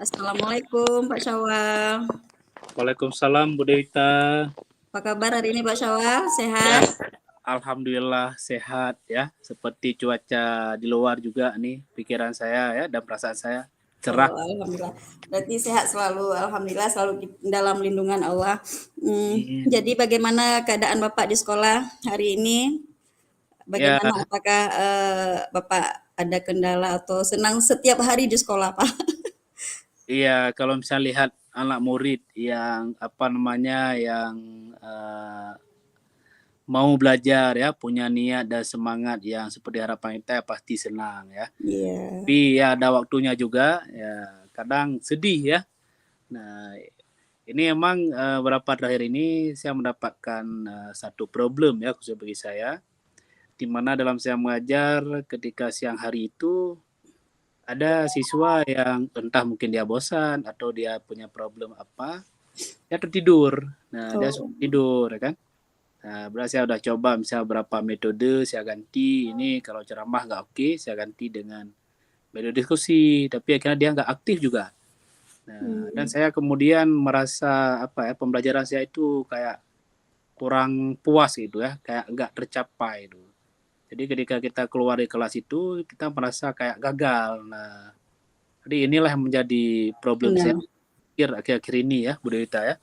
Assalamualaikum Pak Syawal. Waalaikumsalam Bu Dewita. Apa kabar hari ini Pak Syawal? Ya, Sehat? alhamdulillah sehat ya. Seperti cuaca di luar juga nih, pikiran saya ya dan perasaan saya cerah. Oh, alhamdulillah. Berarti sehat selalu. Alhamdulillah selalu dalam lindungan Allah. Hmm, Jadi bagaimana keadaan Bapak di sekolah hari ini? Ya, Bagaimana apakah Bapak ada kendala atau senang setiap hari di sekolah, Pak? iya kalau misalnya lihat anak murid yang apa namanya yang eh, mau belajar ya, punya niat dan semangat yang seperti harapan kita pasti senang ya. Iya. Tapi ya ada waktunya juga ya, kadang sedih ya. Nah, ini emang beberapa terakhir ini saya mendapatkan satu problem ya khusus bagi saya, di mana dalam saya mengajar ketika siang hari itu ada siswa yang entah mungkin dia bosan atau dia punya problem apa, dia tertidur. Nah, dia suka Oh, tidur ya kan. Nah, berarti saya udah coba misalnya berapa metode saya ganti, ini kalau ceramah nggak oke, saya ganti dengan metode diskusi, tapi akhirnya dia nggak aktif juga. Nah, dan hmm, saya kemudian merasa apa ya, pembelajaran saya itu kayak kurang puas gitu ya, kayak nggak tercapai itu. Jadi ketika kita keluar dari kelas itu kita merasa kayak gagal. Nah, jadi inilah yang menjadi problem saya benar. akhir-akhir ini ya, Bu Dewita ya.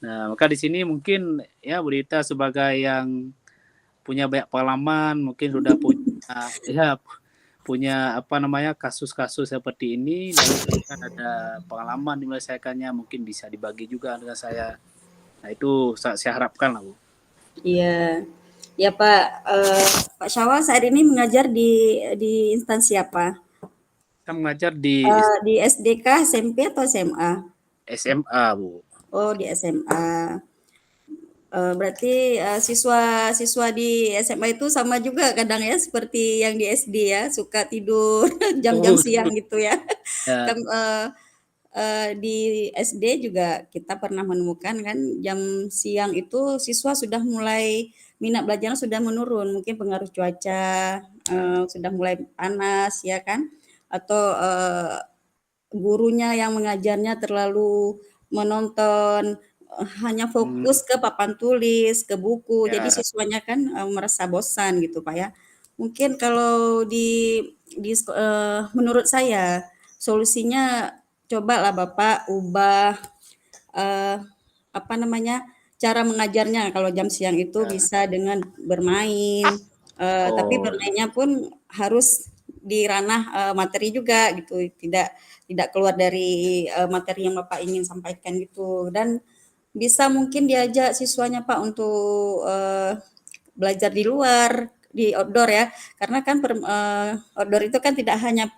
Nah, maka di sini mungkin ya Bu Dewita sebagai yang punya banyak pengalaman, mungkin sudah punya ya punya apa namanya kasus-kasus seperti ini, lalu kan ada pengalaman menyelesaikannya, mungkin bisa dibagi juga dengan saya. Nah itu saya harapkan lah Bu. Iya. Ya Pak, Pak Syawal saat ini mengajar di instansi apa? Saya mengajar di Di SD kah, SMP atau SMA? SMA Bu. Oh, di SMA. Berarti siswa-siswa di SMA itu sama juga kadang ya seperti yang di SD ya, suka tidur jam-jam Oh, siang gitu ya. ya, Kan di SD juga kita pernah menemukan kan jam siang itu siswa sudah mulai minat belajarnya sudah menurun, mungkin pengaruh cuaca sudah mulai panas ya kan, atau gurunya yang mengajarnya terlalu menonton, hanya hmm, fokus ke papan tulis, ke buku, jadi ya, siswanya kan, merasa bosan gitu, Pak, ya. Mungkin kalau menurut saya solusinya cobalah Bapak ubah, eee, apa namanya, cara mengajarnya kalau jam siang itu ya. bisa dengan bermain, tapi Oh, bermainnya pun harus di ranah, materi juga gitu, tidak tidak keluar dari, materi yang Bapak ingin sampaikan gitu. Dan bisa mungkin diajak siswanya Pak untuk, belajar di luar, di outdoor ya, karena kan outdoor itu kan tidak hanya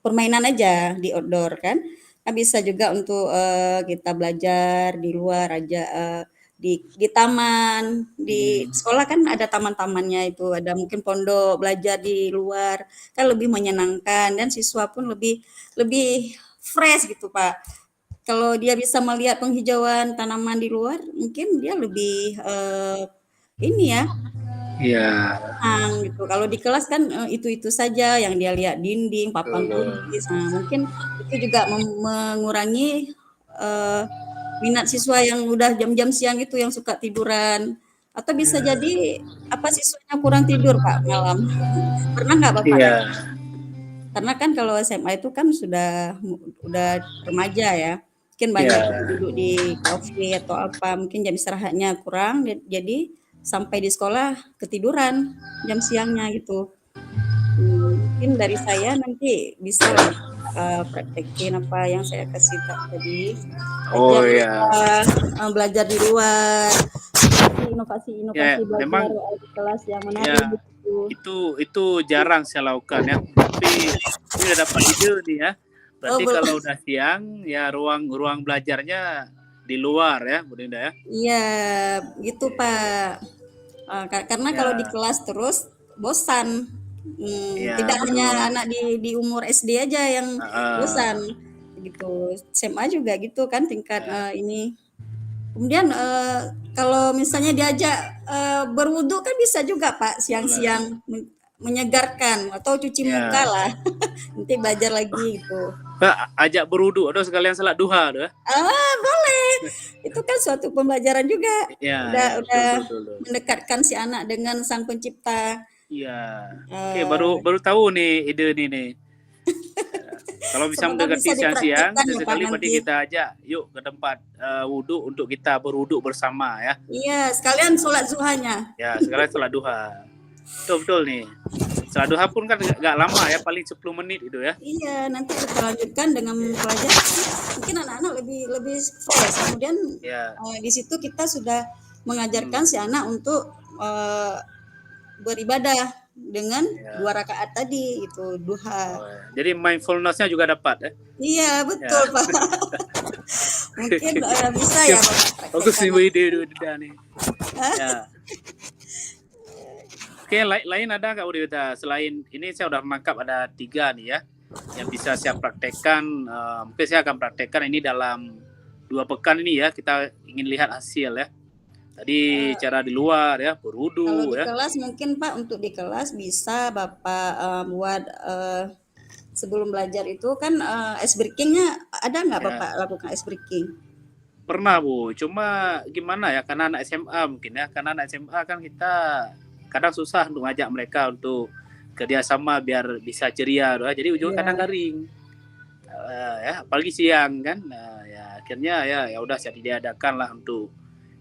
permainan aja di outdoor kan, kan bisa juga untuk, kita belajar di luar aja, di taman, di hmm, sekolah kan ada taman-tamannya itu, ada mungkin pondok belajar di luar, kan lebih menyenangkan dan siswa pun lebih lebih fresh gitu, Pak. Kalau dia bisa melihat penghijauan tanaman di luar, mungkin dia lebih, ini ya, ya, tenang gitu. Kalau di kelas kan, itu-itu saja yang dia lihat dinding, papan tulis. Nah, mungkin itu juga mengurangi, eee, minat siswa yang udah jam-jam siang itu yang suka tiduran. Atau bisa jadi, apa, siswanya kurang tidur, Pak, malam. Pernah nggak Bapak iya, rasakan? Karena kan kalau SMA itu kan udah remaja ya, mungkin banyak yang iya. duduk di kafe atau apa, mungkin jam istirahatnya kurang, jadi sampai di sekolah ketiduran jam siangnya gitu. Mungkin dari saya nanti bisalah, praktekin apa yang saya kasih tadi, ajak Oh mereka, ya, belajar di luar, kasih inovasi-inovasi ya belajar, memang di kelas yang menarik ya gitu. itu jarang saya lakukan ya. Tapi ini udah dapat ide nih ya. Oh Berarti kalau udah siang ya ruang ruang belajarnya di luar ya, Bu Dinda ya. iya, gitu Pak. Karena kalau di Ya, kelas terus bosan. ya Tidak hanya betul. anak di umur SD aja yang bosan, Heeh. gitu. SMA juga gitu kan tingkat Ya, ini. Kemudian kalau misalnya diajak berwudu kan bisa juga Pak boleh. siang-siang menyegarkan atau cuci muka Ya. lah. Nanti belajar lagi gitu. Ajak berwudu atau sekalian salat duha tuh ya. Boleh. Itu kan suatu pembelajaran juga. Ya, Udah ya, betul, udah betul, betul, betul. mendekatkan si anak dengan sang pencipta. Iya. Oke, Eh, baru tahu nih ide ini nih. Kalau bisa Semoga bisa mendekati siang-siang, dipraktikkan ya Pak sesekali berarti nanti. kita ajak yuk ke tempat wudhu untuk kita berwudhu bersama ya. Iya, sekalian sholat zuhanya. Ya, sekarang salat duha. Betul, betul nih. Salat duha pun kan gak lama ya, paling 10 menit itu ya. Iya, nanti kita lanjutkan dengan pelajaran. Mungkin anak-anak lebih lebih fresh. Kemudian Ya. di situ kita sudah mengajarkan si anak untuk beribadah dengan Ya. 2 rakaat tadi itu duha. Jadi mindfulness-nya juga dapat ya. Iya, betul Pak. Mungkin bisa ya Bapak Bagus sih praktekkan. ide nih. Ya. Oke, lain ada nggak Udita? Selain ini saya udah menangkap ada 3 nih ya, yang bisa saya praktekkan. Mungkin saya akan praktekkan ini dalam 2 pekan ini ya. Kita ingin lihat hasil ya. Tadi cara di luar ya, Kalau berwudu di ya. kelas mungkin Pak untuk di kelas bisa Bapak buat sebelum belajar itu kan ice breakingnya ada nggak Ya. Bapak lakukan ice breaking? Pernah Bu, cuma gimana ya, karena anak SMA mungkin ya, karena anak SMA kan kita kadang susah untuk ngajak mereka untuk kerjasama biar bisa ceria doa. Jadi ujungnya Iya. kadang garing. Ya, apalagi siang kan. Nah, ya akhirnya ya udah saya diadakan lah untuk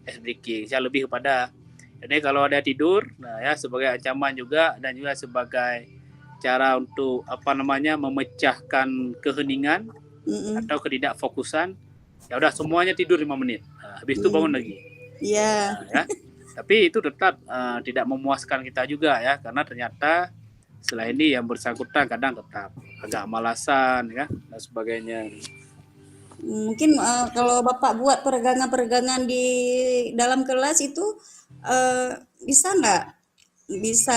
ice breaking. Saya lebih kepada ini kalau ada tidur, nah ya sebagai ancaman juga dan juga sebagai cara untuk memecahkan keheningan atau ketidakfokusan. Ya udah semuanya tidur 5 menit. Nah, habis itu bangun lagi. Iya. Nah, ya. Tapi itu tetap tidak memuaskan kita juga ya, karena ternyata selain ini yang bersangkutan kadang tetap agak malasan ya dan sebagainya. Mungkin kalau Bapak buat peregangan-peregangan di dalam kelas itu bisa nggak? Bisa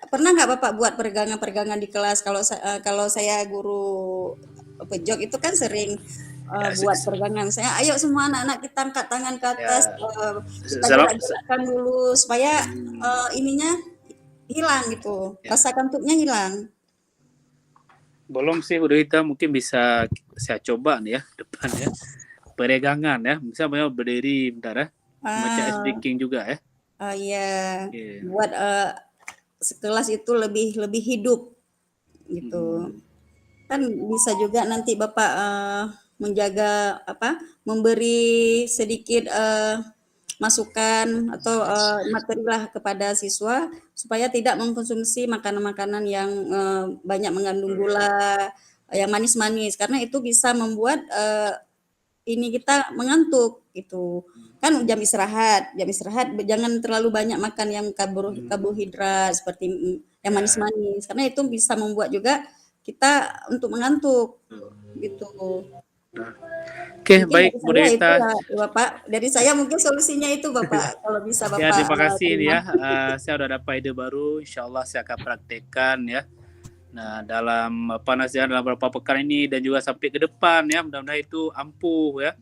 pernah nggak Bapak buat peregangan-peregangan di kelas? Kalau saya guru pejok itu kan sering buat peregangan. Saya ayo semua anak-anak kita angkat tangan ke atas, kita gerak-gerakkan dulu supaya ininya hilang gitu, rasa kantuknya hilang. Belum sih udah kita mungkin bisa saya coba nih ya depan ya, peregangan ya, misalnya berdiri bentar ya, baca ice breaking juga ya. Iya, buat sekelas itu lebih hidup gitu. Kan bisa juga nanti Bapak menjaga memberi sedikit masukan atau materi lah kepada siswa supaya tidak mengkonsumsi makanan-makanan yang banyak mengandung gula, yang manis-manis karena itu bisa membuat ini kita mengantuk gitu. Kan jam istirahat jangan terlalu banyak makan yang karbohidrat seperti yang manis-manis karena itu bisa membuat juga kita untuk mengantuk gitu. Oke, Mungkin baik Bu Devita. Bapak. Dari saya mungkin solusinya itu Bapak kalau bisa Bapak. Ya, terima kasih ya. Saya udah dapat ide baru, insya Allah saya akan praktekkan ya. Nah, dalam nasihat dalam beberapa pekan ini dan juga sampai ke depan ya, mudah-mudahan itu ampuh ya.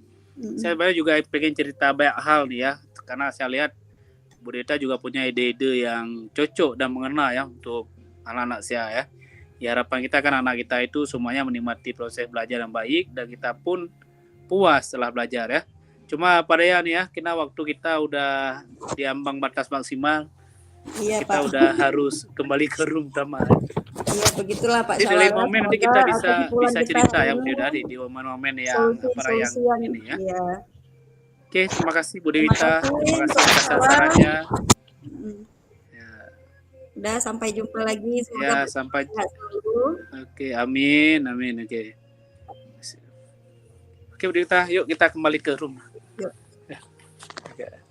Saya banyak juga pengen cerita banyak hal nih ya, karena saya lihat Bu Deta juga punya ide-ide yang cocok dan mengena ya untuk anak-anak saya ya. Ya harapan kita kan anak kita itu semuanya menikmati proses belajar yang baik dan kita pun puas setelah belajar ya. Cuma pada ya nih ya, waktu kita udah di ambang batas maksimal. Iya, kita Pak. udah harus kembali ke room utama. Iya, begitulah Pak. Jadi lain momen nanti kita bisa cerita ya di momen-momen yang ini ya. Iya. Oke, terima kasih Bu Devita. Terima kasih atas sarannya. Ya. Udah sampai jumpa lagi. Semoga sampai. Oke, amin. Oke. Oke Bu Devita, yuk kita kembali ke room. Yuk. Oke.